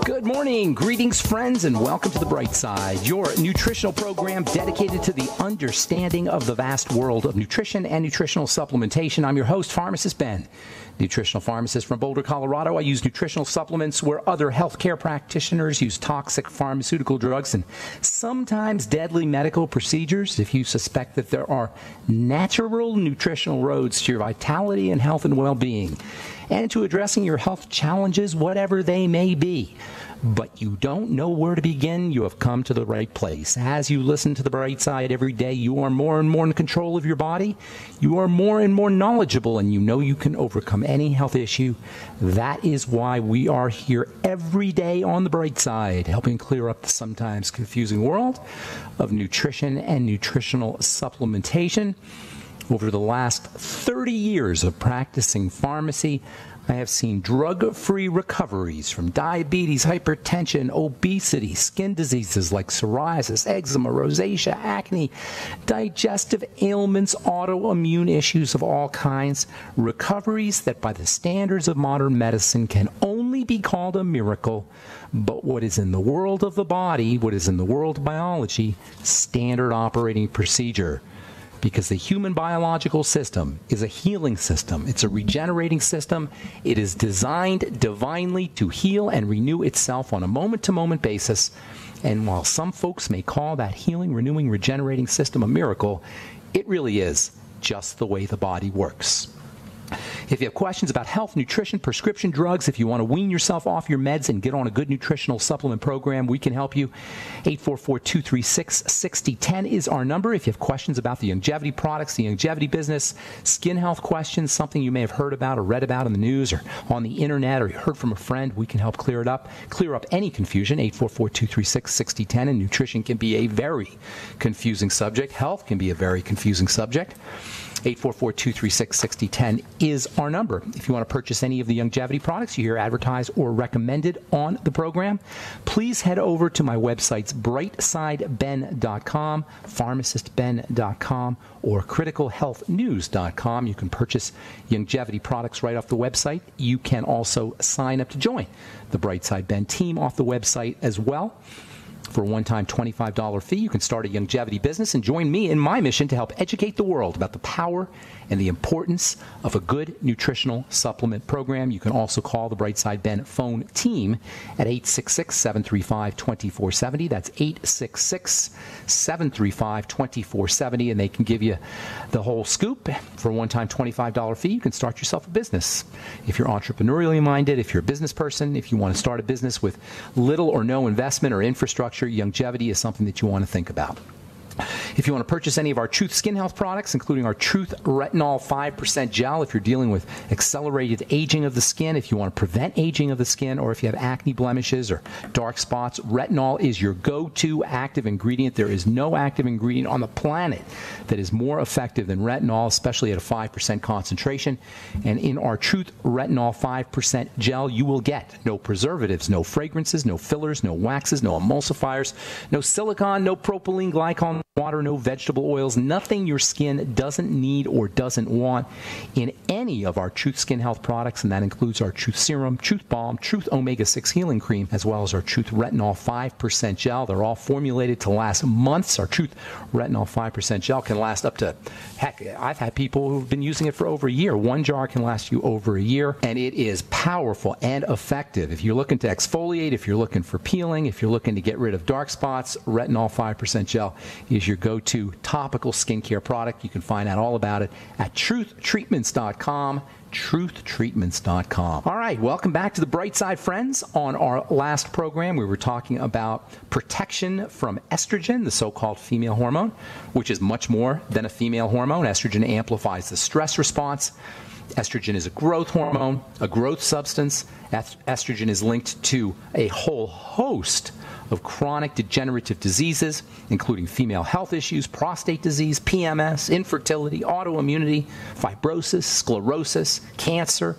Good morning, greetings friends, and welcome to The Bright Side, your nutritional program dedicated to the understanding of the vast world of nutrition and nutritional supplementation. I'm your host, Pharmacist Ben, nutritional pharmacist from Boulder, Colorado. I use nutritional supplements where other healthcare practitioners use toxic pharmaceutical drugs and sometimes deadly medical procedures. If you suspect that there are natural nutritional roads to your vitality and health and well-being, and to addressing your health challenges, whatever they may be, but you don't know where to begin, you have come to the right place. As you listen to The Bright Side every day, you are more and more in control of your body. You are more and more knowledgeable, and you know you can overcome any health issue. That is why we are here every day on The Bright Side, helping clear up the sometimes confusing world of nutrition and nutritional supplementation. Over the last 30 years of practicing pharmacy, I have seen drug-free recoveries from diabetes, hypertension, obesity, skin diseases like psoriasis, eczema, rosacea, acne, digestive ailments, autoimmune issues of all kinds, recoveries that by the standards of modern medicine can only be called a miracle, but what is in the world of the body, what is in the world of biology, standard operating procedure. Because the human biological system is a healing system. It's a regenerating system. It is designed divinely to heal and renew itself on a moment-to-moment basis. And while some folks may call that healing, renewing, regenerating system a miracle, it really is just the way the body works. If you have questions about health, nutrition, prescription drugs, if you want to wean yourself off your meds and get on a good nutritional supplement program, we can help you. 844-236-6010 is our number. If you have questions about the longevity products, the longevity business, skin health questions, something you may have heard about or read about in the news or on the internet, or you heard from a friend, we can help clear up any confusion. 844-236-6010. And nutrition can be a very confusing subject. Health can be a very confusing subject. 844-236-6010 is our number. If you want to purchase any of the longevity products you hear advertised or recommended on the program, please head over to my websites, brightsideben.com, pharmacistben.com, or criticalhealthnews.com. You can purchase longevity products right off the website. You can also sign up to join the Brightside Ben team off the website as well. For a one-time $25 fee, you can start a longevity business and join me in my mission to help educate the world about the power and the importance of a good nutritional supplement program. You can also call the Brightside Ben phone team at 866-735-2470. That's 866-735-2470, and they can give you the whole scoop. For a one-time $25 fee, you can start yourself a business. If you're entrepreneurially minded, if you're a business person, if you want to start a business with little or no investment or infrastructure, longevity is something that you want to think about. If you want to purchase any of our Truth Skin Health products, including our Truth Retinol 5% Gel, if you're dealing with accelerated aging of the skin, if you want to prevent aging of the skin, or if you have acne blemishes or dark spots, retinol is your go-to active ingredient. There is no active ingredient on the planet that is more effective than retinol, especially at a 5% concentration. And in our Truth Retinol 5% Gel, you will get no preservatives, no fragrances, no fillers, no waxes, no emulsifiers, no silicone, no propylene glycol, water, no vegetable oils, nothing your skin doesn't need or doesn't want in any of our Truth Skin Health products, and that includes our Truth Serum, Truth Balm, Truth Omega-6 Healing Cream, as well as our Truth Retinol 5% Gel. They're all formulated to last months. Our Truth Retinol 5% Gel can last up to, heck, I've had people who've been using it for over a year. One jar can last you over a year, and it is powerful and effective. If you're looking to exfoliate, if you're looking for peeling, if you're looking to get rid of dark spots, Retinol 5% Gel is your go-to topical skincare product. You can find out all about it at truthtreatments.com. truthtreatments.com. All right, welcome back to the Bright Side, friends. On our last program, we were talking about protection from estrogen, the so-called female hormone, which is much more than a female hormone. Estrogen amplifies the stress response. Estrogen is a growth hormone, a growth substance. Estrogen is linked to a whole host of chronic degenerative diseases, including female health issues, prostate disease, PMS, infertility, autoimmunity, fibrosis, sclerosis, cancer.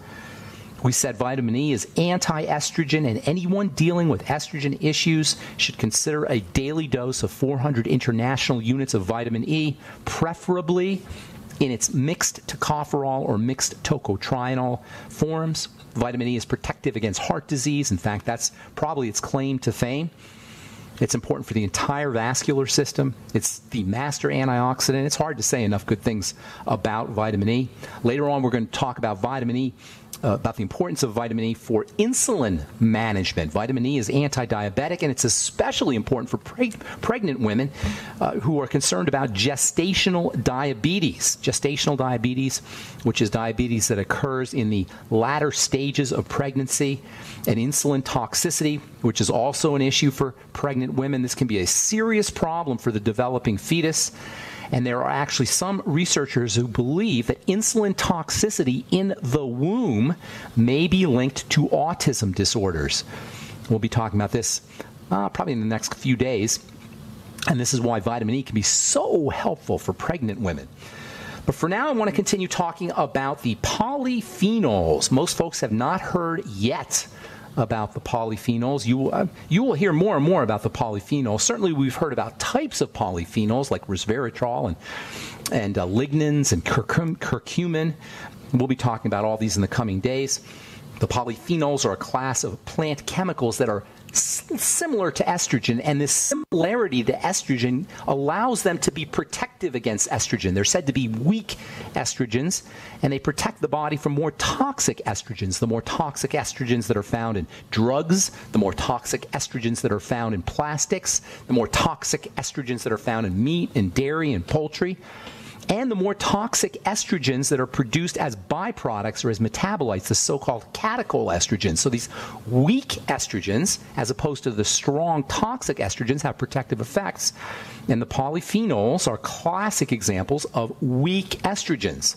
We said vitamin E is anti-estrogen, and anyone dealing with estrogen issues should consider a daily dose of 400 international units of vitamin E, preferably in its mixed tocopherol or mixed tocotrienol forms. Vitamin E is protective against heart disease. In fact, that's probably its claim to fame. It's important for the entire vascular system. It's the master antioxidant. It's hard to say enough good things about vitamin E. Later on, we're going to talk about vitamin E, about the importance of vitamin E for insulin management. Vitamin E is anti-diabetic, and it's especially important for pregnant women who are concerned about gestational diabetes. Gestational diabetes, which is diabetes that occurs in the latter stages of pregnancy, and insulin toxicity, which is also an issue for pregnant women. This can be a serious problem for the developing fetus. And there are actually some researchers who believe that insulin toxicity in the womb may be linked to autism disorders. We'll be talking about this probably in the next few days. And this is why vitamin E can be so helpful for pregnant women. But for now, I want to continue talking about the polyphenols. Most folks have not heard yet about the polyphenols. You will hear more and more about the polyphenols. Certainly, we've heard about types of polyphenols like resveratrol and lignans and curcumin. We'll be talking about all these in the coming days. The polyphenols are a class of plant chemicals that are similar to estrogen, and this similarity to estrogen allows them to be protective against estrogen. They're said to be weak estrogens, and they protect the body from more toxic estrogens, the more toxic estrogens that are found in drugs, the more toxic estrogens that are found in plastics, the more toxic estrogens that are found in meat and dairy and poultry, and the more toxic estrogens that are produced as byproducts or as metabolites, the so-called catechol estrogens. So these weak estrogens, as opposed to the strong toxic estrogens, have protective effects. And the polyphenols are classic examples of weak estrogens.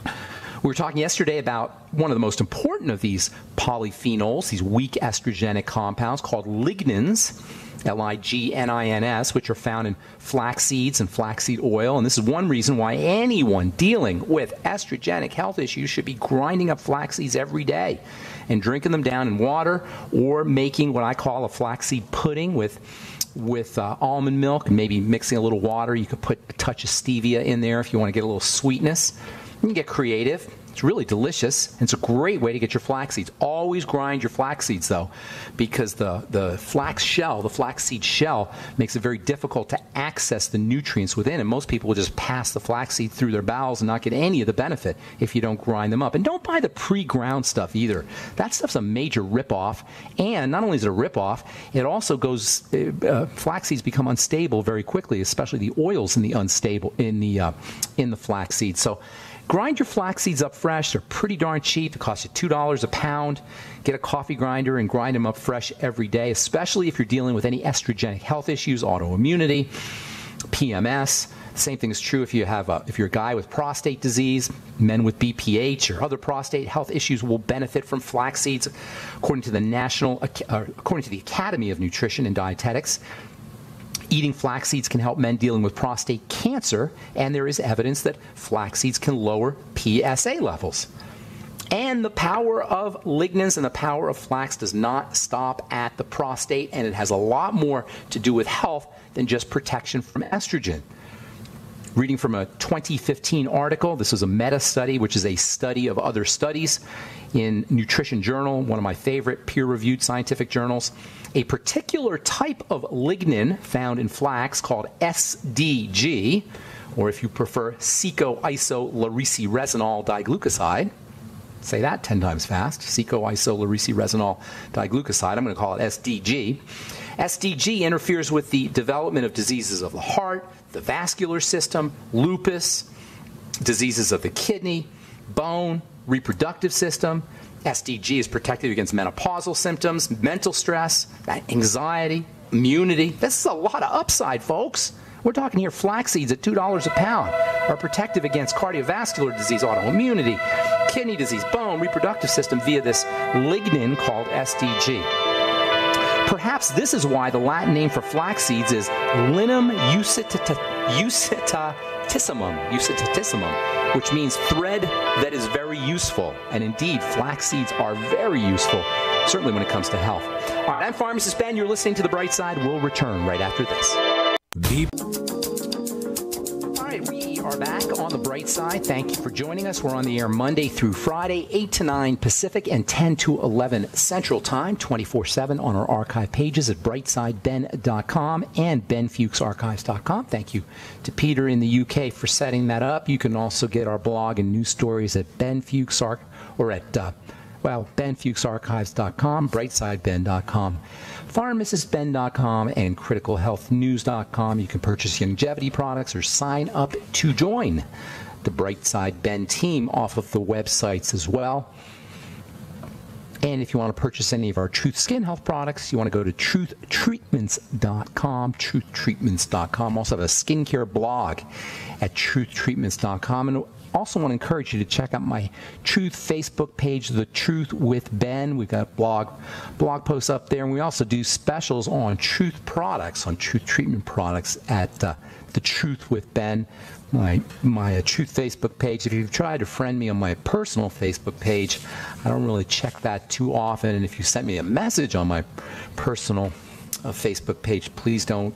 We were talking yesterday about one of the most important of these polyphenols, these weak estrogenic compounds called lignans, L-I-G-N-I-N-S, which are found in flax seeds and flaxseed oil. And this is one reason why anyone dealing with estrogenic health issues should be grinding up flax seeds every day and drinking them down in water, or making what I call a flaxseed pudding with almond milk and maybe mixing a little water. You could put a touch of stevia in there if you want to get a little sweetness. You can get creative. It's really delicious, and it's a great way to get your flax seeds. Always grind your flax seeds, though, because the flax shell, the flaxseed shell, makes it very difficult to access the nutrients within, and most people will just pass the flax seed through their bowels and not get any of the benefit if you don't grind them up. And don't buy the pre-ground stuff either. That stuff's a major ripoff, and not only is it a ripoff, it also goes, flax seeds become unstable very quickly, especially the oils in the flax seeds. So grind your flax seeds up fresh. They're pretty darn cheap. It costs you $2 a pound. Get a coffee grinder and grind them up fresh every day, especially if you're dealing with any estrogenic health issues, autoimmunity, PMS. Same thing is true if you're a guy with prostate disease. Men with BPH or other prostate health issues will benefit from flax seeds, according to the Academy of Nutrition and Dietetics. Eating flax seeds can help men dealing with prostate cancer, and there is evidence that flax seeds can lower PSA levels. And the power of lignans and the power of flax does not stop at the prostate, and it has a lot more to do with health than just protection from estrogen. Reading from a 2015 article, this was a meta-study, which is a study of other studies in Nutrition Journal, one of my favorite peer-reviewed scientific journals. A particular type of lignin found in flax called SDG, or if you prefer, seco-iso-lauricyresinol diglucoside. Say that 10 times fast. Seco-iso-lauricyresinol diglucoside. I'm going to call it SDG. SDG interferes with the development of diseases of the heart, the vascular system, lupus, diseases of the kidney, bone, reproductive system. SDG is protective against menopausal symptoms, mental stress, anxiety, immunity. This is a lot of upside, folks. We're talking here flax seeds at $2 a pound are protective against cardiovascular disease, autoimmunity, kidney disease, bone, reproductive system via this lignin called SDG. Perhaps this is why the Latin name for flax seeds is Linum usitatissimum, which means thread that is very useful. And indeed, flax seeds are very useful, certainly when it comes to health. All right, I'm Pharmacist Ben. You're listening to The Bright Side. We'll return right after this. All right, we are are back on the bright side. Thank you for joining us. We're on the air Monday through Friday, 8 to 9 Pacific and 10 to 11 Central Time, 24/7 on our archive pages at brightsideben.com and benfuchsarchives.com. Thank you to Peter in the UK for setting that up. You can also get our blog and news stories at benfuchsarchives.com, brightsideben.com, pharmacistben.com, and criticalhealthnews.com. You can purchase longevity products or sign up to join the Brightside Ben team off of the websites as well. And if you want to purchase any of our Truth Skin Health products, you want to go to truthtreatments.com, truthtreatments.com. Also have a skincare blog at truthtreatments.com. And also want to encourage you to check out my Truth Facebook page, The Truth with Ben. We've got blog posts up there, and we also do specials on Truth products, on Truth treatment products at The Truth with Ben, my Truth Facebook page. If you've tried to friend me on my personal Facebook page, I don't really check that too often. And if you sent me a message on my personal Facebook page, please don't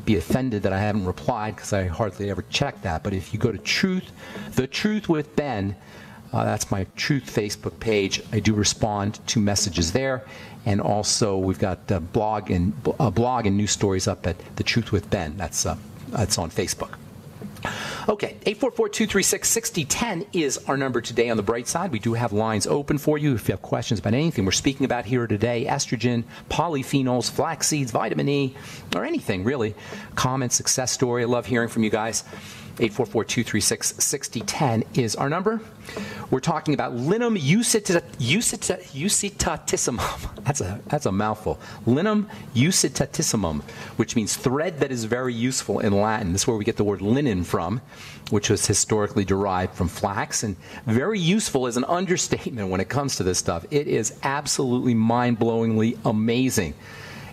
be offended that I haven't replied, because I hardly ever check that. But if you go to The Truth with Ben, that's my Truth Facebook page. I do respond to messages there, and also we've got a blog and news stories up at The Truth with Ben. That's on Facebook. Okay, 844-236-6010 is our number today on the bright side. We do have lines open for you if you have questions about anything we're speaking about here today: estrogen, polyphenols, flax seeds, vitamin E, or anything really. Comment, success story. I love hearing from you guys. 844-236-6010 is our number. We're talking about linum usitatissimum. That's a mouthful. Linum usitatissimum, which means thread that is very useful in Latin. This is where we get the word linen from, which was historically derived from flax. And very useful is an understatement when it comes to this stuff. It is absolutely mind-blowingly amazing.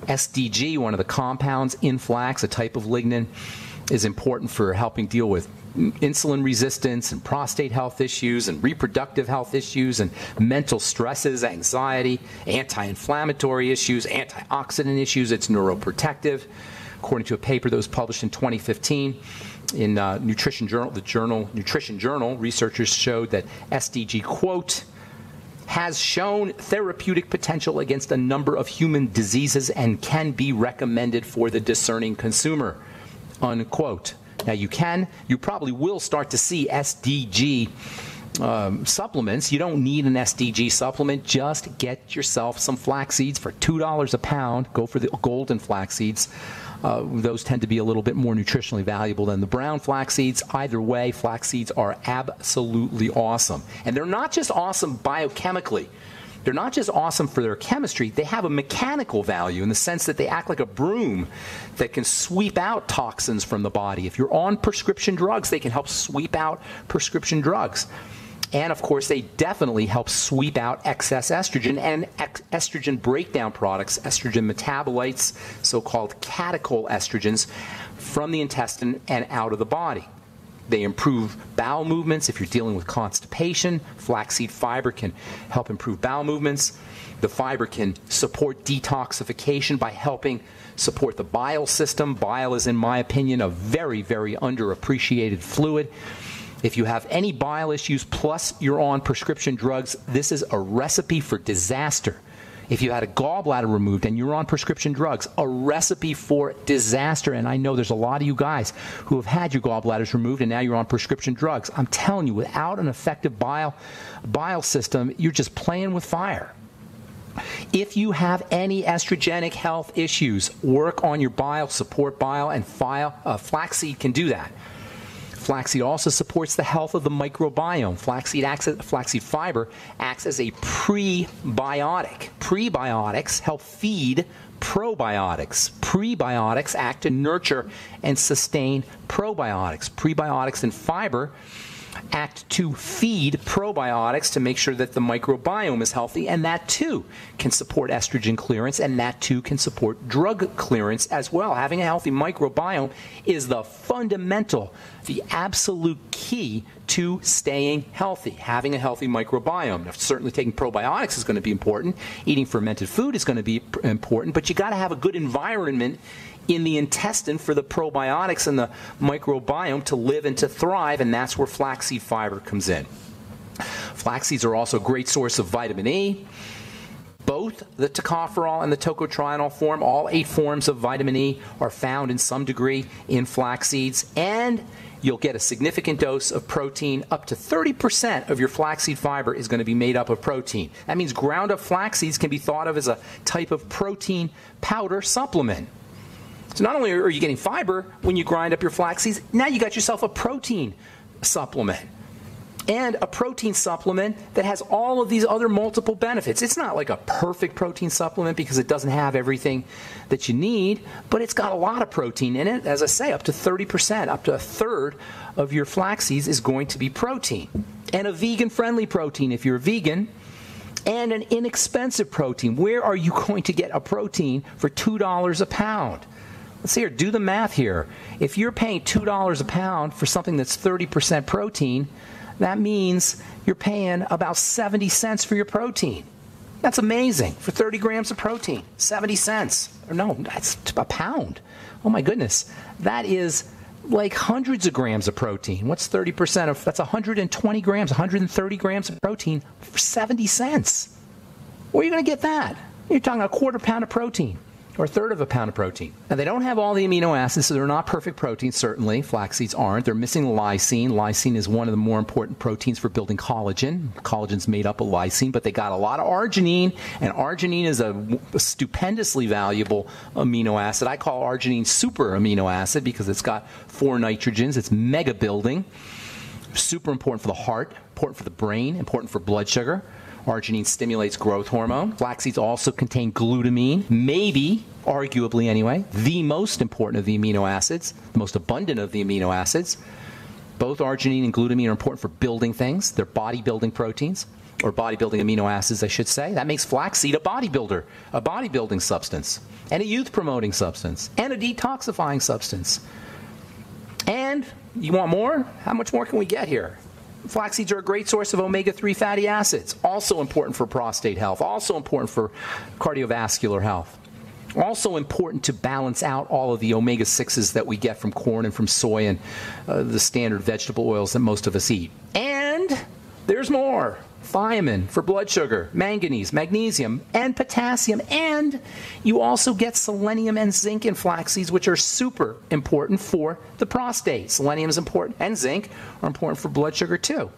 SDG, one of the compounds in flax, a type of lignin, is important for helping deal with insulin resistance and prostate health issues and reproductive health issues and mental stresses, anxiety, anti-inflammatory issues, antioxidant issues. It's neuroprotective. According to a paper that was published in 2015 in Nutrition Journal, the journal Nutrition Journal, researchers showed that SDG, quote, has shown therapeutic potential against a number of human diseases and can be recommended for the discerning consumer, unquote. Now you probably will start to see SDG supplements. You don't need an SDG supplement. Just get yourself some flax seeds for $2 a pound. Go for the golden flax seeds. Those tend to be a little bit more nutritionally valuable than the brown flax seeds. Either way, flax seeds are absolutely awesome. And they're not just awesome biochemically. They're not just awesome for their chemistry. They have a mechanical value in the sense that they act like a broom that can sweep out toxins from the body. If you're on prescription drugs, they can help sweep out prescription drugs. And, of course, they definitely help sweep out excess estrogen and estrogen breakdown products, estrogen metabolites, so-called catechol estrogens, from the intestine and out of the body. They improve bowel movements. If you're dealing with constipation, flaxseed fiber can help improve bowel movements. The fiber can support detoxification by helping support the bile system. Bile is, in my opinion, a very, very underappreciated fluid. If you have any bile issues plus you're on prescription drugs, this is a recipe for disaster. If you had a gallbladder removed and you're on prescription drugs, a recipe for disaster. And I know there's a lot of you guys who have had your gallbladders removed and now you're on prescription drugs. I'm telling you, without an effective bile system, you're just playing with fire. If you have any estrogenic health issues, work on your bile, support bile, and flaxseed can do that. Flaxseed also supports the health of the microbiome. Flaxseed fiber acts as a prebiotic. Prebiotics help feed probiotics. Prebiotics act to nurture and sustain probiotics. Prebiotics and fiber act to feed probiotics to make sure that the microbiome is healthy, and that too can support estrogen clearance, and that too can support drug clearance as well. Having a healthy microbiome is the fundamental, the absolute key to staying healthy, having a healthy microbiome. Now, certainly taking probiotics is going to be important. Eating fermented food is going to be important, but you got to have a good environment in the intestine for the probiotics and the microbiome to live and to thrive, and that's where flaxseed fiber comes in. Flax seeds are also a great source of vitamin E. Both the tocopherol and the tocotrienol form, all 8 forms of vitamin E, are found in some degree in flax seeds, and you'll get a significant dose of protein. Up to 30% of your flaxseed fiber is going to be made up of protein. That means ground up flax seeds can be thought of as a type of protein powder supplement. So not only are you getting fiber when you grind up your flax seeds, now you got yourself a protein supplement. And a protein supplement that has all of these other multiple benefits. It's not like a perfect protein supplement because it doesn't have everything that you need, but it's got a lot of protein in it. As I say, up to 30%, up to a third of your flax seeds is going to be protein. And a vegan-friendly protein if you're a vegan, and an inexpensive protein. Where are you going to get a protein for $2 a pound? Let's see here, do the math here. If you're paying $2 a pound for something that's 30% protein, that means you're paying about 70 cents for your protein. That's amazing. For 30 grams of protein, 70 cents. Or no, that's a pound. Oh my goodness. That is like hundreds of grams of protein. What's 30% of, that's 120 grams, 130 grams of protein for 70 cents. Where are you going to get that? You're talking a quarter pound of protein. Or a third of a pound of protein. Now, they don't have all the amino acids, so they're not perfect proteins, certainly. Flax seeds aren't. They're missing lysine. Lysine is one of the more important proteins for building collagen. Collagen's made up of lysine, but they got a lot of arginine, and arginine is a stupendously valuable amino acid. I call arginine super amino acid because it's got 4 nitrogens. It's mega building. Super important for the heart, important for the brain, important for blood sugar. Arginine stimulates growth hormone. Flax seeds also contain glutamine, maybe, arguably anyway, the most important of the amino acids, the most abundant of the amino acids. Both arginine and glutamine are important for building things. They're bodybuilding proteins, or bodybuilding amino acids, I should say. That makes flaxseed a bodybuilder, a bodybuilding substance, and a youth-promoting substance, and a detoxifying substance. And you want more? How much more can we get here? Flax seeds are a great source of omega-3 fatty acids, also important for prostate health, also important for cardiovascular health, also important to balance out all of the omega-6s that we get from corn and from soy and the standard vegetable oils that most of us eat. And there's more. Thiamine for blood sugar, manganese, magnesium, and potassium. And you also get selenium and zinc in flax seeds, which are super important for the prostate. Selenium is important, and zinc are important for blood sugar too.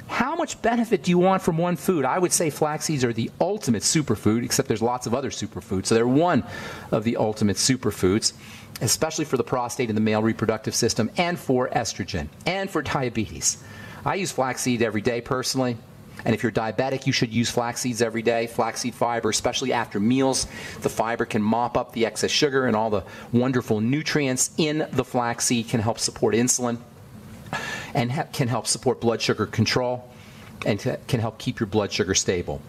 How much benefit do you want from one food? I would say flax seeds are the ultimate superfood, except there's lots of other superfoods. So they're one of the ultimate superfoods, especially for the prostate and the male reproductive system, and for estrogen, and for diabetes. I use flaxseed every day personally. And if you're diabetic, you should use flax seeds every day. Flaxseed fiber, especially after meals. The fiber can mop up the excess sugar, and all the wonderful nutrients in the flaxseed can help support insulin and can help support blood sugar control and can help keep your blood sugar stable.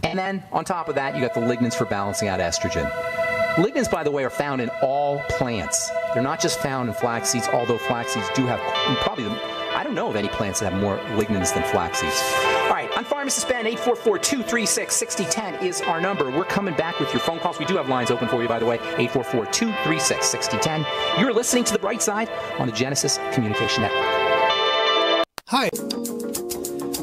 And then on top of that, you got the lignans for balancing out estrogen. Lignans, by the way, are found in all plants. They're not just found in flax seeds, although flax seeds do have probably I don't know of any plants that have more lignans than flax seeds. All right, on Pharmacist Ben, 844-236-6010 is our number. We're coming back with your phone calls. We do have lines open for you, by the way, 844-236-6010. You're listening to The Bright Side on the Genesis Communication Network. Hi.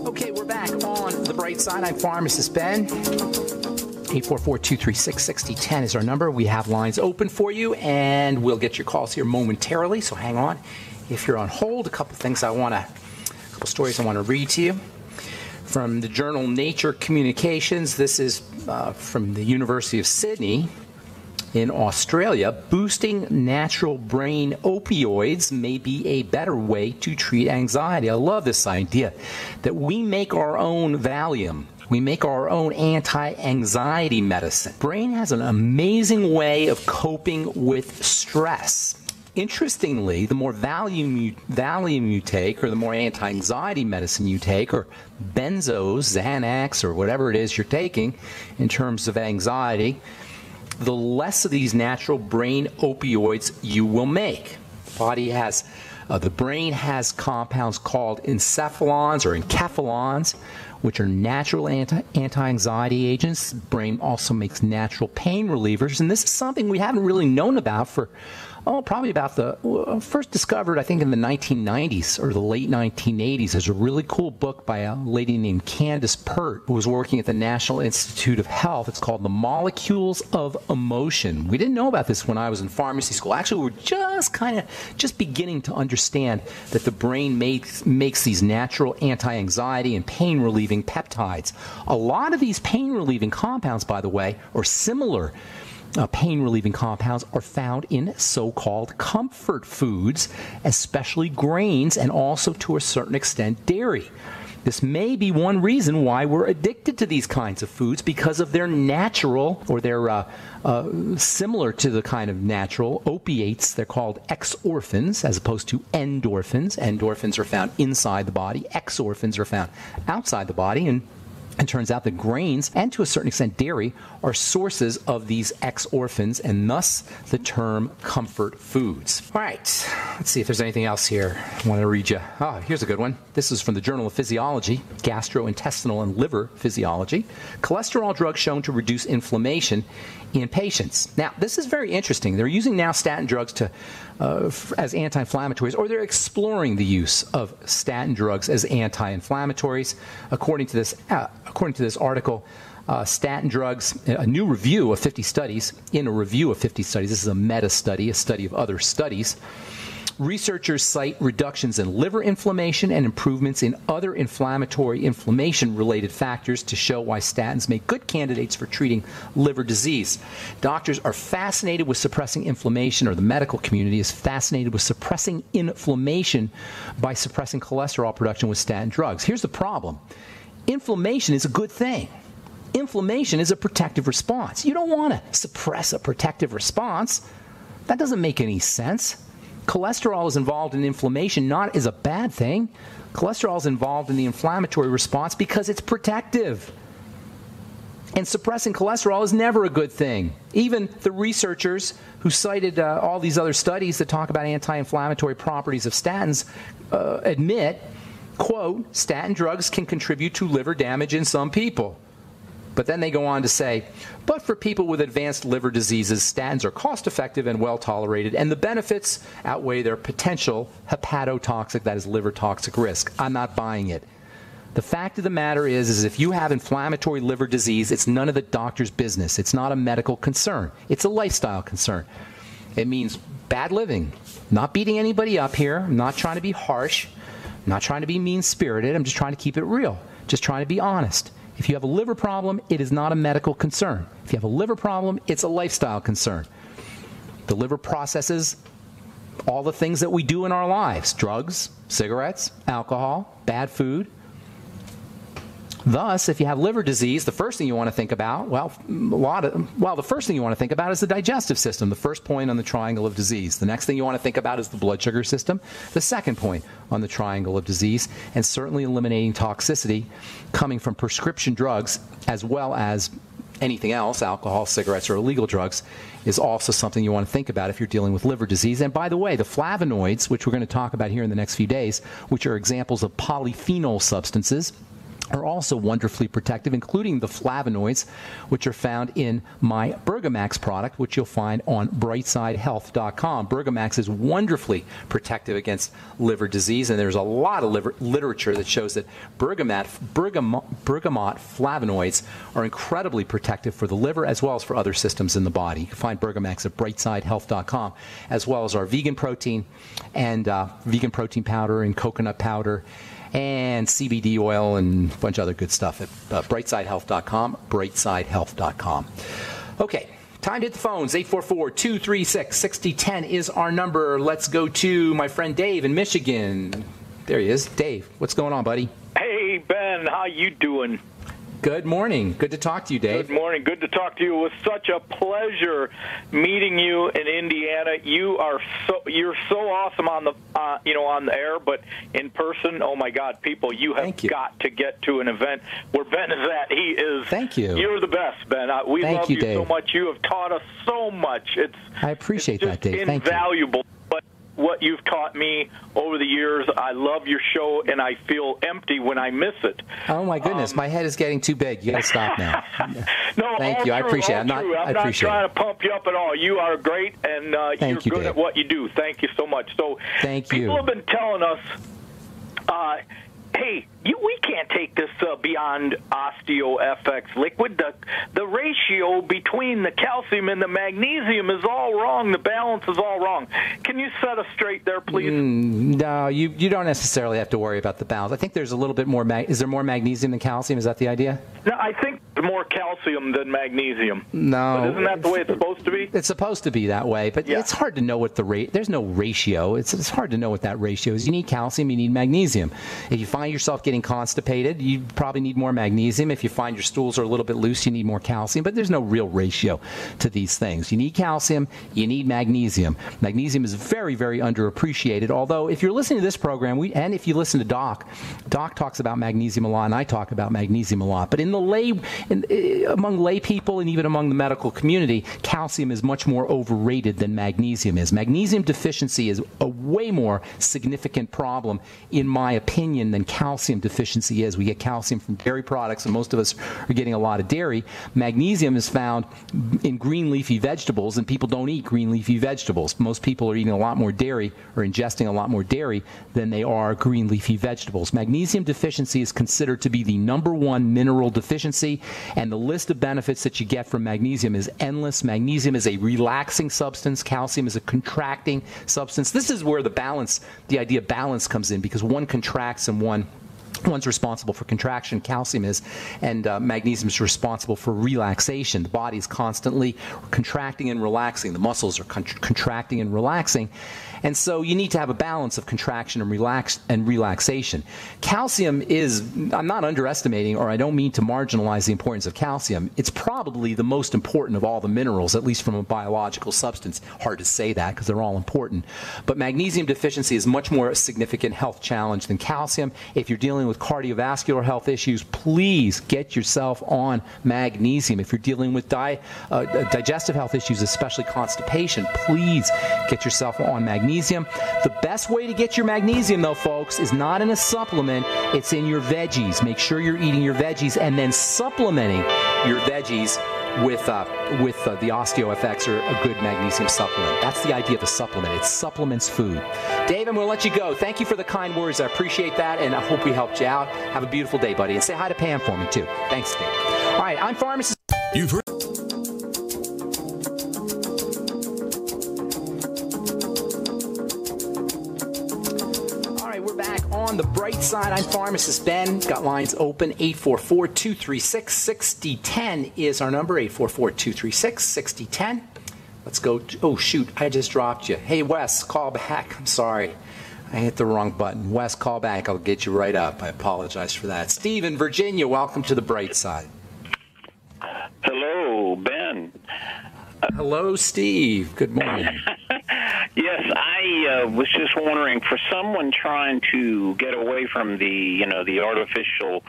Okay, we're back on The Bright Side. I'm Pharmacist Ben. 844-236-6010 is our number. We have lines open for you, and we'll get your calls here momentarily, so hang on. If you're on hold, a couple stories I want to read to you. From the journal Nature Communications, this is from the University of Sydney in Australia. Boosting natural brain opioids may be a better way to treat anxiety. I love this idea that we make our own Valium. We make our own anti-anxiety medicine. Brain has an amazing way of coping with stress. Interestingly, the more Valium you take, or the more anti-anxiety medicine you take, or benzos, Xanax, or whatever it is you're taking in terms of anxiety, the less of these natural brain opioids you will make. The body has The brain has compounds called encephalons or enkephalons, which are natural anti-anxiety agents. The brain also makes natural pain relievers, and this is something we haven't really known about for probably about first discovered, I think, in the 1990s or the late 1980s. There's a really cool book by a lady named Candace Pert, who was working at the National Institute of Health. It's called The Molecules of Emotion. We didn't know about this when I was in pharmacy school. Actually, we're just beginning to understand that the brain makes these natural anti-anxiety and pain-relieving peptides. A lot of these pain-relieving compounds, by the way, are similar pain-relieving compounds are found in so-called comfort foods, especially grains, and also to a certain extent dairy. This may be one reason why we're addicted to these kinds of foods, because of their natural, or their similar to the kind of natural opiates. They're called exorphins as opposed to endorphins. Endorphins are found inside the body. Exorphins are found outside the body, and it turns out that grains, and to a certain extent dairy, are sources of these exorphins, and thus the term comfort foods. All right, let's see if there's anything else here I want to read you. Oh, here's a good one. This is from the Journal of Physiology, Gastrointestinal and Liver Physiology. Cholesterol drugs shown to reduce inflammation in patients. Now, this is very interesting. They're using now statin drugs as anti-inflammatories, or they're exploring the use of statin drugs as anti-inflammatories. According to this article, statin drugs, a new review of 50 studies, in a review of 50 studies, this is a meta-study, a study of other studies, researchers cite reductions in liver inflammation and improvements in other inflammatory inflammation-related factors to show why statins make good candidates for treating liver disease. Doctors are fascinated with suppressing inflammation, or the medical community is fascinated with suppressing inflammation by suppressing cholesterol production with statin drugs. Here's the problem. Inflammation is a good thing. Inflammation is a protective response. You don't want to suppress a protective response. That doesn't make any sense. Cholesterol is involved in inflammation not as a bad thing. Cholesterol is involved in the inflammatory response because it's protective. And suppressing cholesterol is never a good thing. Even the researchers who cited all these other studies that talk about anti-inflammatory properties of statins admit, quote, statin drugs can contribute to liver damage in some people. But then they go on to say, but for people with advanced liver diseases, statins are cost-effective and well-tolerated, and the benefits outweigh their potential hepatotoxic, that is liver-toxic risk. I'm not buying it. The fact of the matter is if you have inflammatory liver disease, it's none of the doctor's business. It's not a medical concern. It's a lifestyle concern. It means bad living. Not beating anybody up here. I'm not trying to be harsh. I'm not trying to be mean-spirited. I'm just trying to keep it real. Just trying to be honest. If you have a liver problem, it is not a medical concern. If you have a liver problem, it's a lifestyle concern. The liver processes all the things that we do in our lives: drugs, cigarettes, alcohol, bad food. Thus, if you have liver disease, the first thing you want to think about, the first thing you want to think about is the digestive system, the first point on the triangle of disease. The next thing you want to think about is the blood sugar system, the second point on the triangle of disease, and certainly eliminating toxicity coming from prescription drugs, as well as anything else, alcohol, cigarettes, or illegal drugs, is also something you want to think about if you're dealing with liver disease. And by the way, the flavonoids, which we're going to talk about here in the next few days, which are examples of polyphenol substances, are also wonderfully protective, including the flavonoids, which are found in my Bergamax product, which you'll find on brightsidehealth.com. Bergamax is wonderfully protective against liver disease, and there's a lot of literature that shows that bergamot flavonoids are incredibly protective for the liver as well as for other systems in the body. You can find Bergamax at brightsidehealth.com, as well as our vegan protein and vegan protein powder and coconut powder and CBD oil and a bunch of other good stuff at brightsidehealth.com, brightsidehealth.com. Okay, time to hit the phones. 844-236-6010 is our number. Let's go to my friend Dave in Michigan. There he is. Dave, what's going on, buddy? Hey, Ben, how you doing? Good morning. Good to talk to you, Dave. Good morning. Good to talk to you. It was such a pleasure meeting you in Indiana. You're so awesome on the on the air, but in person, oh my God, people, you have got to get to an event where Ben is at. He is. Thank you. You're the best, Ben. We love you Dave. so much. You have taught us so much. I appreciate that, Dave. Thank you. Invaluable. But what you've taught me over the years. I love your show, and I feel empty when I miss it. Oh my goodness, my head is getting too big. You got to stop now. No, thank you. I appreciate it. I'm not trying to pump you up at all. You are great, and you're good Dave. at what you do. Thank you so much. So, people have been telling us, hey, we can't take this beyond OsteoFX liquid. The ratio between the calcium and the magnesium is all wrong. The balance is all wrong. Can you set us straight there, please? No, you don't necessarily have to worry about the balance. I think there's a little bit more. Is there more magnesium than calcium? Is that the idea? No, I think there's more calcium than magnesium. No. But isn't that the way it's supposed to be? It's supposed to be that way, but it's hard to know what the rate. There's no ratio. It's hard to know what that ratio is. You need calcium, you need magnesium. If you find yourself getting constipated, you probably need more magnesium. If you find your stools are a little bit loose, you need more calcium. But there's no real ratio to these things. You need calcium, you need magnesium. Magnesium is very, very underappreciated. Although, if you're listening to this program, and if you listen to Doc talks about magnesium a lot, and I talk about magnesium a lot. But among lay people and even among the medical community, calcium is much more overrated than magnesium is. Magnesium deficiency is a way more significant problem, in my opinion, than calcium deficiency is. We get calcium from dairy products, and most of us are getting a lot of dairy. Magnesium is found in green leafy vegetables, and people don't eat green leafy vegetables. Most people are eating a lot more dairy or ingesting a lot more dairy than they are green leafy vegetables. Magnesium deficiency is considered to be the #1 mineral deficiency, and the list of benefits that you get from magnesium is endless. Magnesium is a relaxing substance. Calcium is a contracting substance. This is where the idea of balance comes in, because one contracts and one's responsible for contraction, calcium is, and magnesium is responsible for relaxation. The body is constantly contracting and relaxing. The muscles are contracting and relaxing. And so you need to have a balance of contraction and relaxation. Calcium is, I'm not underestimating, or I don't mean to marginalize the importance of calcium. It's probably the most important of all the minerals, at least from a biological substance. Hard to say that because they're all important. But magnesium deficiency is much more a significant health challenge than calcium. If you're dealing with cardiovascular health issues, please get yourself on magnesium. If you're dealing with digestive health issues, especially constipation, please get yourself on magnesium. The best way to get your magnesium, though, folks, is not in a supplement. It's in your veggies. Make sure you're eating your veggies and then supplementing your veggies with the OsteoFX or a good magnesium supplement. That's the idea of a supplement. It supplements food. Dave, I'm going to let you go. Thank you for the kind words. I appreciate that, and I hope we helped you out. Have a beautiful day, buddy. And say hi to Pam for me, too. Thanks, Dave. All right, I'm Pharmacist. You've heard. On the bright side, I'm Pharmacist Ben. Got lines open. 844-236-6010 is our number. 844-236-6010. Let's go. Oh, shoot. I just dropped you. Hey, Wes, call back. I'm sorry. I hit the wrong button. Wes, call back. I'll get you right up. I apologize for that. Steve in Virginia, welcome to the bright side. Hello, Ben. Hello, Steve. Good morning. Yes, I was just wondering, for someone trying to get away from the artificial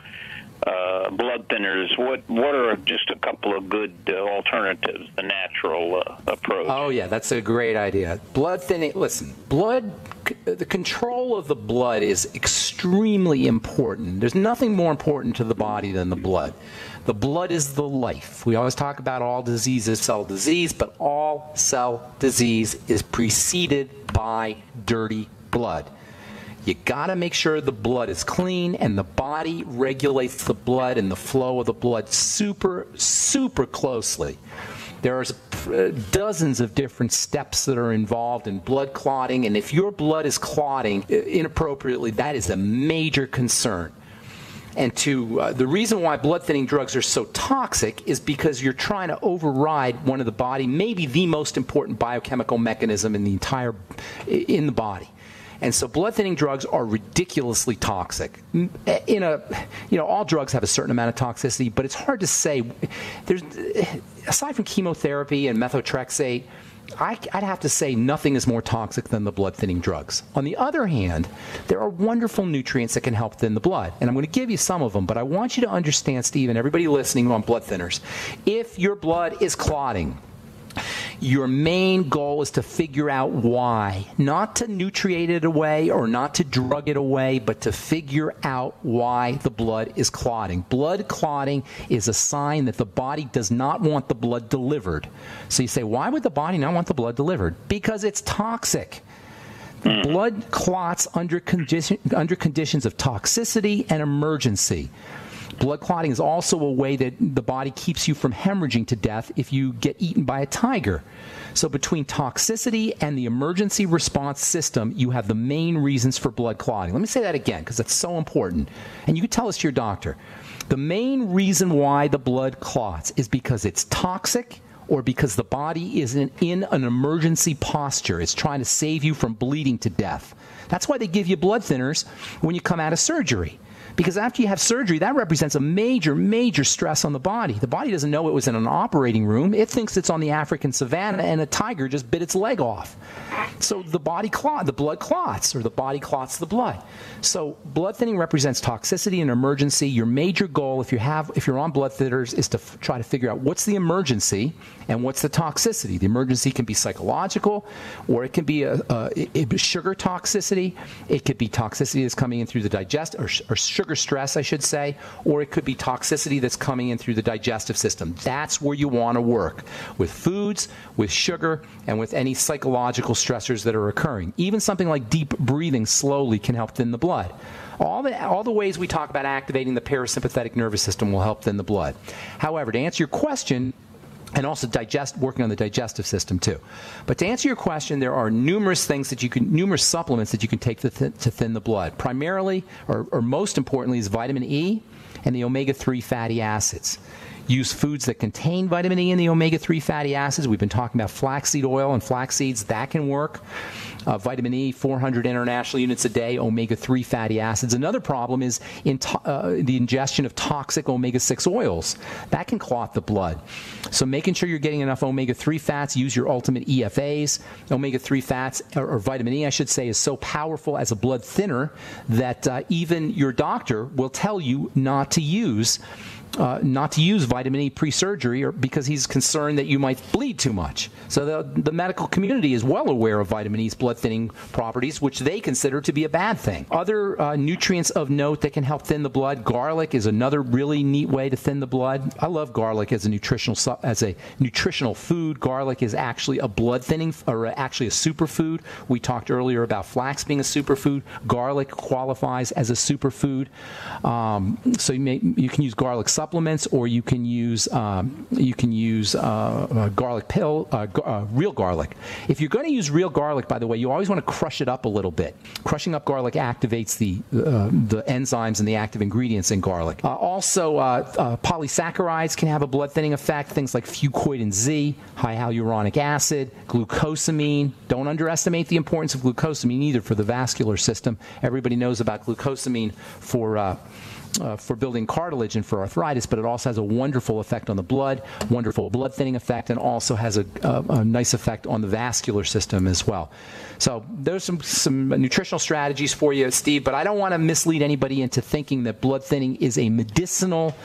blood thinners, what are just a couple of good alternatives, the natural approach? Oh, yeah, that's a great idea. Blood thinning, listen, the control of the blood is extremely important. There's nothing more important to the body than the blood. The blood is the life. We always talk about all disease is cell disease, but all cell disease is preceded by dirty blood. You got to make sure the blood is clean, and the body regulates the blood and the flow of the blood super, super closely. There are dozens of different steps that are involved in blood clotting, and if your blood is clotting inappropriately, that is a major concern. And the reason why blood-thinning drugs are so toxic is because you're trying to override one of the body, maybe the most important biochemical mechanism in the body. And so blood-thinning drugs are ridiculously toxic. All drugs have a certain amount of toxicity, but it's hard to say. Aside from chemotherapy and methotrexate, I'd have to say nothing is more toxic than the blood-thinning drugs. On the other hand, there are wonderful nutrients that can help thin the blood, and I'm going to give you some of them, but I want you to understand, Steve, and everybody listening on blood thinners, if your blood is clotting, Your main goal is to figure out why. Not to nutriate it away or not to drug it away, but to figure out why the blood is clotting. Blood clotting is a sign that the body does not want the blood delivered. So you say, why would the body not want the blood delivered? Because it's toxic. Blood clots under conditions of toxicity and emergency. Blood clotting is also a way that the body keeps you from hemorrhaging to death if you get eaten by a tiger. So between toxicity and the emergency response system, you have the main reasons for blood clotting. Let me say that again because that's so important. And you can tell this to your doctor. The main reason why the blood clots is because it's toxic or because the body is in an emergency posture. It's trying to save you from bleeding to death. That's why they give you blood thinners when you come out of surgery. Because after you have surgery, that represents a major, major stress on the body. The body doesn't know it was in an operating room. It thinks it's on the African savannah and a tiger just bit its leg off. So the blood clots, or the body clots the blood. So blood thinning represents toxicity and emergency. Your major goal, if you're on blood thinners, is to try to figure out what's the emergency and what's the toxicity. The emergency can be psychological, or it can be a sugar toxicity. It could be toxicity that's coming in through the digestive, or sugar stress, I should say, or it could be toxicity that's coming in through the digestive system. That's where you want to work, with foods, with sugar, and with any psychological stressors that are occurring. Even something like deep breathing slowly can help thin the blood. All the ways we talk about activating the parasympathetic nervous system will help thin the blood. However, to answer your question, and also working on the digestive system too. But to answer your question, there are numerous supplements that you can take to thin the blood. Primarily, or most importantly, is vitamin E and the omega-3 fatty acids. Use foods that contain vitamin E and the omega-3 fatty acids. We've been talking about flaxseed oil and flax seeds. That can work. Vitamin E, 400 international units a day, omega-3 fatty acids. Another problem is the ingestion of toxic omega-6 oils. That can clot the blood. So making sure you're getting enough omega-3 fats, use your ultimate EFAs. Omega-3 fats, or vitamin E, I should say, is so powerful as a blood thinner that even your doctor will tell you not to use vitamin E pre-surgery, or because he's concerned that you might bleed too much. So the medical community is well aware of vitamin E's blood thinning properties, which they consider to be a bad thing. Other nutrients of note that can help thin the blood: garlic is another really neat way to thin the blood. I love garlic as a nutritional food. Garlic is actually a blood thinning, or actually a superfood. We talked earlier about flax being a superfood. Garlic qualifies as a superfood. So you can use garlic supplements, or you can use garlic pill, real garlic. If you're going to use real garlic, by the way, you always want to crush it up a little bit. Crushing up garlic activates the enzymes and the active ingredients in garlic. Also, polysaccharides can have a blood thinning effect. Things like fucoid Z, high hyaluronic acid, glucosamine. Don't underestimate the importance of glucosamine either for the vascular system. Everybody knows about glucosamine for building cartilage and for arthritis, but it also has a wonderful effect on the blood, wonderful blood thinning effect, and also has a nice effect on the vascular system as well. So there's some nutritional strategies for you, Steve, but I don't want to mislead anybody into thinking that blood thinning is a medicinal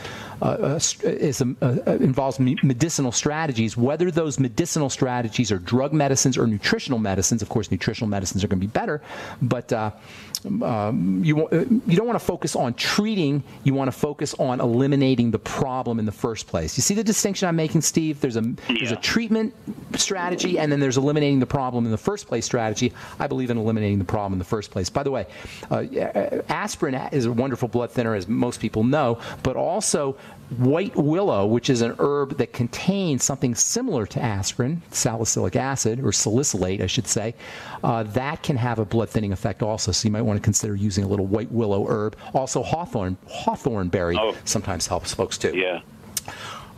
involves medicinal strategies. Whether those medicinal strategies are drug medicines or nutritional medicines, of course, nutritional medicines are going to be better, but you don't want to focus on treating. You want to focus on eliminating the problem in the first place. You see the distinction I'm making, Steve? There's a treatment strategy, and then there's eliminating the problem in the first place strategy. I believe in eliminating the problem in the first place. By the way, aspirin is a wonderful blood thinner, as most people know, but also white willow, which is an herb that contains something similar to aspirin, salicylic acid, or salicylate, I should say, that can have a blood thinning effect also. So you might want to consider using a little white willow herb. Also, hawthorn berry sometimes helps folks too. Yeah.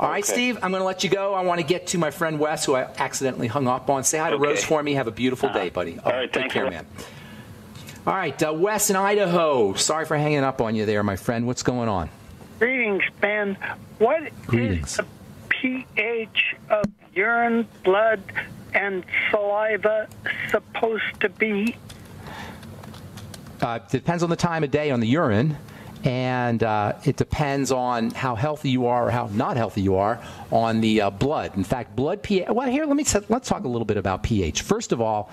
All right, Steve, I'm going to let you go. I want to get to my friend Wes, who I accidentally hung up on. Say hi to Rose for me. Have a beautiful day, buddy. All right, take care, man. All right, Wes in Idaho. Sorry for hanging up on you there, my friend. What's going on? Greetings, Ben. What is the pH of urine, blood, and saliva supposed to be? Depends on the time of day on the urine. And it depends on how healthy you are or how not healthy you are on the blood. In fact, blood pH. Well, here let's talk a little bit about pH. First of all,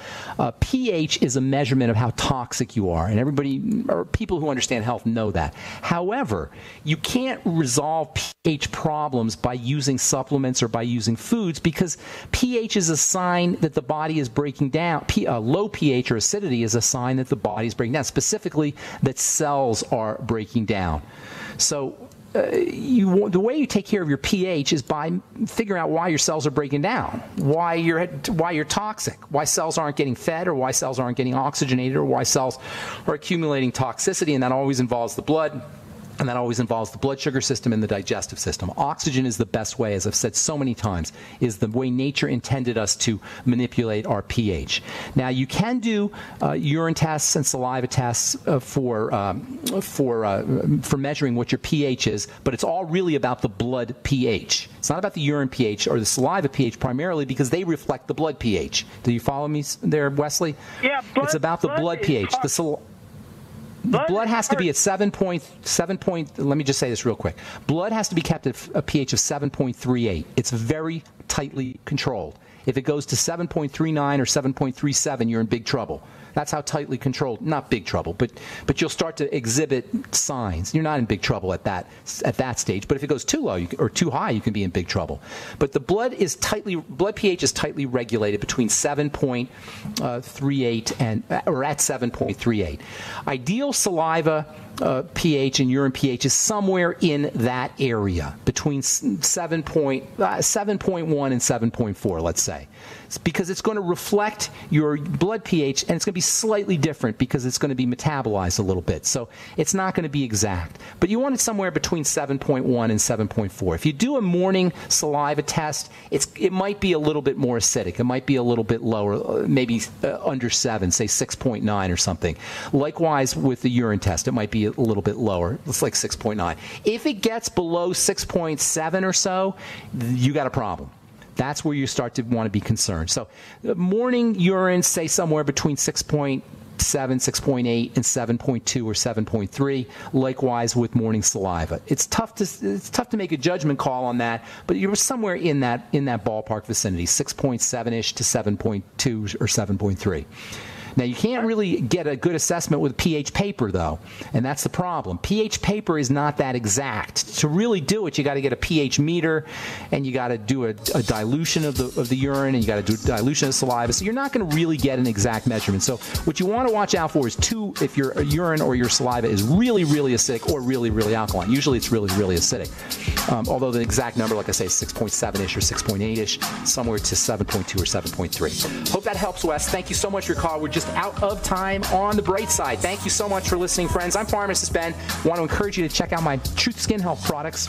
pH is a measurement of how toxic you are, and everybody or people who understand health know that. However, you can't resolve pH problems by using supplements or by using foods, because pH is a sign that the body is breaking down. Low pH or acidity is a sign that the body is breaking down, specifically that cells are breaking down. So the way you take care of your pH is by figuring out why your cells are breaking down, why you're toxic, why cells aren't getting fed, or why cells aren't getting oxygenated, or why cells are accumulating toxicity, and that always involves the blood. And that always involves the blood sugar system and the digestive system. Oxygen is the best way, as I've said so many times, is the way nature intended us to manipulate our pH. Now, you can do urine tests and saliva tests for measuring what your pH is, but it's all really about the blood pH. It's not about the urine pH or the saliva pH primarily, because they reflect the blood pH. Do you follow me there, Wesley? Yeah, it's about the blood pH. The blood has to be at 7 point, let me just say this real quick. Blood has to be kept at a pH of 7.38. It's very tightly controlled. If it goes to 7.39 or 7.37, you're in big trouble. That's how tightly controlled, not big trouble, but you'll start to exhibit signs. You're not in big trouble at that stage, but if it goes too low or too high, you can be in big trouble. But the blood pH is tightly regulated between 7.38 or at 7.38. Ideal saliva pH and urine pH is somewhere in that area, between 7.1 and 7.4, let's say. It's because it's going to reflect your blood pH, and it's going to be slightly different because it's going to be metabolized a little bit. So it's not going to be exact. But you want it somewhere between 7.1 and 7.4. If you do a morning saliva test, it might be a little bit more acidic. It might be a little bit lower, maybe under 7, say 6.9 or something. Likewise with the urine test, it might be a little bit lower. It's like 6.9. If it gets below 6.7 or so, you got a problem. That's where you start to want to be concerned. So morning urine, say somewhere between 6.7, 6.8, and 7.2 or 7.3. Likewise with morning saliva. It's tough to make a judgment call on that, but you're somewhere in that ballpark vicinity, 6.7-ish to 7.2 or 7.3. Now, you can't really get a good assessment with pH paper, though, and that's the problem. pH paper is not that exact. To really do it, you got to get a pH meter, and you got to do a dilution of the urine, and you got to do a dilution of saliva. So you're not going to really get an exact measurement. So what you want to watch out for is if your urine or your saliva is really, really acidic or really, really alkaline. Usually it's really, really acidic. Although the exact number, like I say, is 6.7-ish or 6.8-ish, somewhere to 7.2 or 7.3. Hope that helps, Wes. Thank you so much for your call. We're just out of time on the bright side. Thank you so much for listening, friends. I'm Pharmacist Ben. I want to encourage you to check out my Truth Skin Health products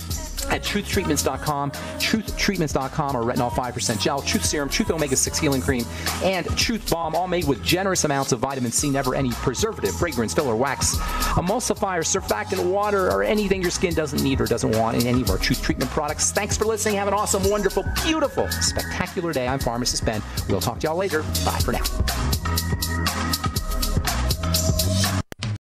at truthtreatments.com, truthtreatments.com, or Retinol 5% Gel, Truth Serum, Truth Omega-6 Healing Cream, and Truth Balm, all made with generous amounts of vitamin C, never any preservative, fragrance, filler, wax, emulsifier, surfactant, water, or anything your skin doesn't need or doesn't want in any of our Truth Treatment products. Thanks for listening. Have an awesome, wonderful, beautiful, spectacular day. I'm Pharmacist Ben. We'll talk to y'all later. Bye for now.